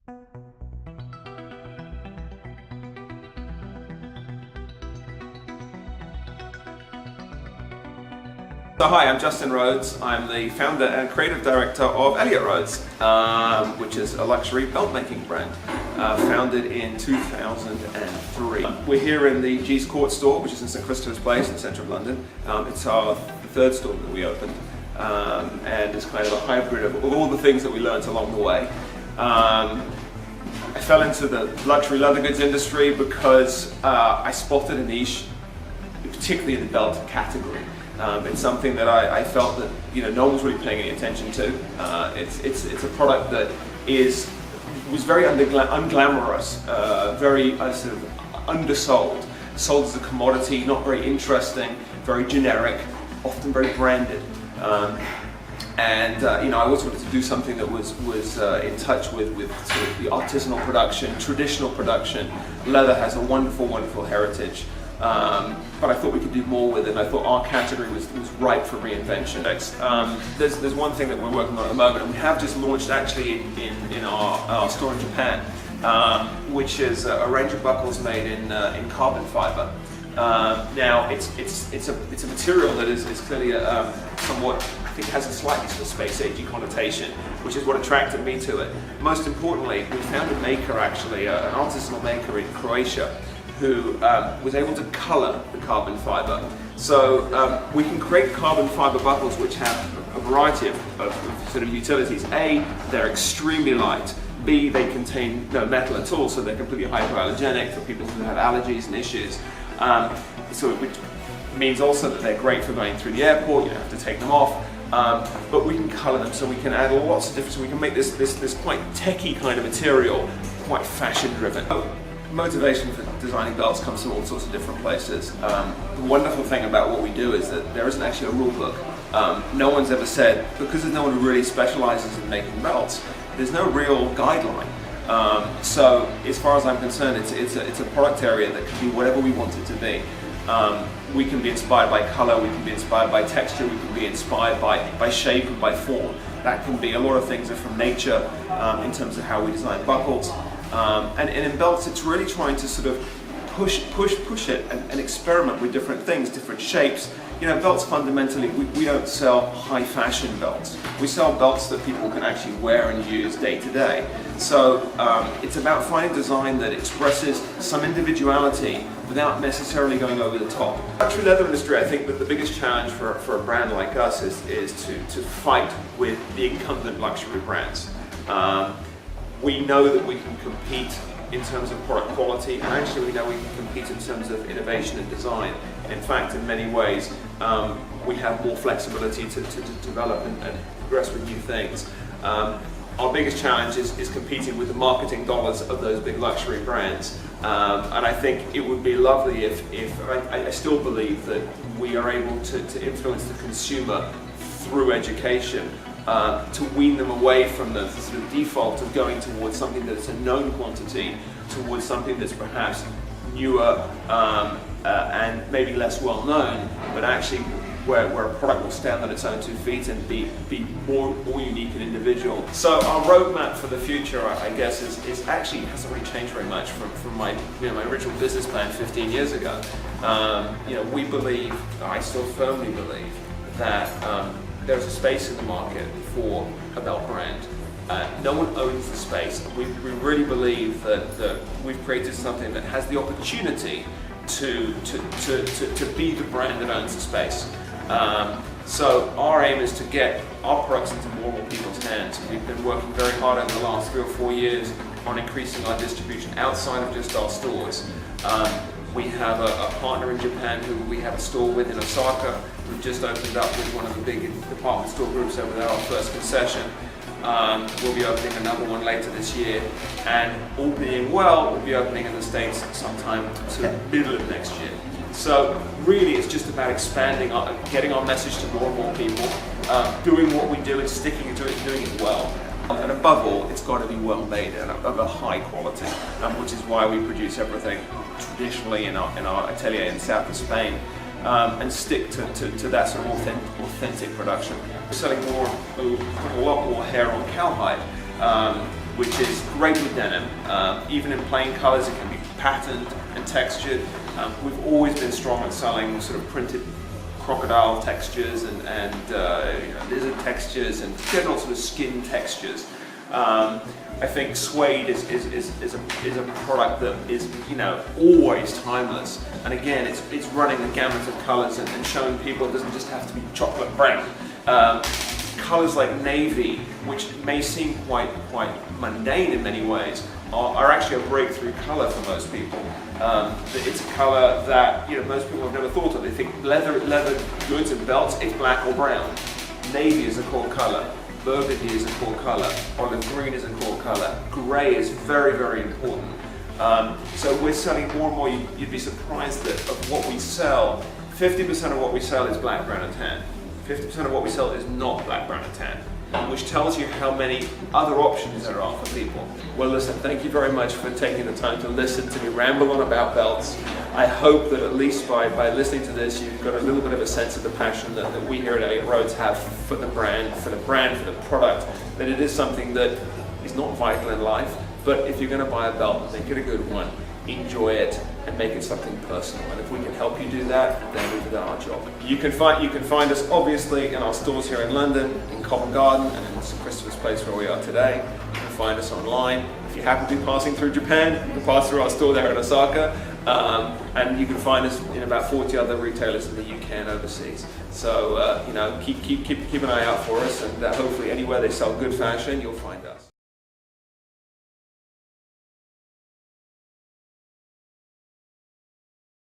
So hi, I'm Justin Rhodes. I'm the founder and creative director of Elliot Rhodes, which is a luxury belt making brand, founded in 2003. We're here in the G's Court store, which is in St Christopher's Place in the centre of London. It's our third store that we opened, and it's kind of a hybrid of all the things that we learned along the way. I fell into the luxury leather goods industry because I spotted a niche, particularly in the belt category. It's something that I felt that no one was really paying any attention to. It's a product that was very unglamorous, very sort of undersold, sold as a commodity, not very interesting, very generic, often very branded. I always wanted to do something that was in touch with sort of the artisanal production, traditional production. Leather has a wonderful, wonderful heritage. But I thought we could do more with it, and I thought our category was ripe for reinvention. There's one thing that we're working on at the moment, and we have just launched actually in our store in Japan, which is a range of buckles made in carbon fiber. Now it's a material that is clearly somewhat, I think, has a slightly sort of space-agey connotation, which is what attracted me to it. Most importantly, we found a maker, actually, an artisanal maker in Croatia, who was able to colour the carbon fibre. So we can create carbon fibre buckles which have a variety of sort of utilities. A, they're extremely light. B, they contain no metal at all, so they're completely hypoallergenic for people who have allergies and issues. Which means also that they're great for going through the airport. You don't have to take them off. But we can colour them, so we can add lots of different. So we can make this quite techie kind of material, quite fashion-driven. Motivation for designing belts comes from all sorts of different places. The wonderful thing about what we do is that there isn't actually a rule book. No one's ever said, because there's no one who really specializes in making belts, there's no real guideline. So as far as I'm concerned, it's a product area that can be whatever we want it to be. We can be inspired by color, we can be inspired by texture, we can be inspired by shape and by form. That can be a lot of things are from nature in terms of how we design buckles. And in belts, it's really trying to sort of push it and experiment with different things, different shapes. Belts fundamentally, we don't sell high fashion belts. We sell belts that people can actually wear and use day to day. So it's about finding design that expresses some individuality without necessarily going over the top. Luxury leather industry, I think that the biggest challenge for a brand like us is to fight with the incumbent luxury brands. We know that we can compete in terms of product quality, and actually we know we can compete in terms of innovation and design. In fact, in many ways, we have more flexibility to develop and progress with new things. Our biggest challenge is competing with the marketing dollars of those big luxury brands. And I think it would be lovely if I still believe that we are able to influence the consumer through education, to wean them away from the sort of default of going towards something that's a known quantity, towards something that's perhaps newer and maybe less well known, but actually where a product will stand on its own 2 feet and be more unique and individual. So our roadmap for the future, I guess, is actually hasn't really changed very much from my my original business plan 15 years ago. We believe, I still firmly believe, that there's a space in the market for a belt brand. No one owns the space. We really believe that we've created something that has the opportunity to be the brand that owns the space. So our aim is to get our products into more and more people's hands. We've been working very hard over the last 3 or 4 years on increasing our distribution outside of just our stores. We have a partner in Japan who we have a store with in Osaka. We've just opened up with one of the big department store groups over there, our first concession. We'll be opening another one later this year, and all being well, we'll be opening in the States sometime to the middle of next year. So really it's just about expanding, getting our message to more and more people, doing what we do and sticking to it, doing it well. And above all, it's got to be well made and of a high quality, which is why we produce everything traditionally in our atelier in south of Spain, and stick to that sort of authentic production. We're selling a lot more hair on cowhide, which is great with denim. Even in plain colors, it can be patterned and textured. We've always been strong at selling sort of printed crocodile textures and lizard textures and general sort of skin textures. I think suede is a product that is always timeless, and again it's running a gamut of colours and showing people it doesn't just have to be chocolate brown. Colours like navy, which may seem quite mundane in many ways, are actually a breakthrough colour for most people. It's a colour that most people have never thought of. They think leather goods and belts, it's black or brown. Navy is a core colour. Burgundy is a core colour. Olive green is a core colour. Grey is very, very important. So we're selling more and more. You'd be surprised that of what we sell, 50% of what we sell is black, brown, and tan. 50% of what we sell is not black, brown, and tan, which tells you how many other options there are for people. Well, listen, thank you very much for taking the time to listen to me ramble on about belts. I hope that at least by listening to this, you've got a little bit of a sense of the passion that we here at Elliot Rhodes have for the brand, for the product, that it is something that is not vital in life, but if you're going to buy a belt, make it a good one, enjoy it, and make it something personal. And if we can help you do that, then we've done our job. You can find us obviously in our stores here in London, in Covent Garden, and in St. Christopher's Place where we are today. You can find us online. If you happen to be passing through Japan, you can pass through our store there in Osaka, and you can find us in about 40 other retailers in the UK and overseas. So keep an eye out for us, and hopefully anywhere they sell good fashion, you'll find us.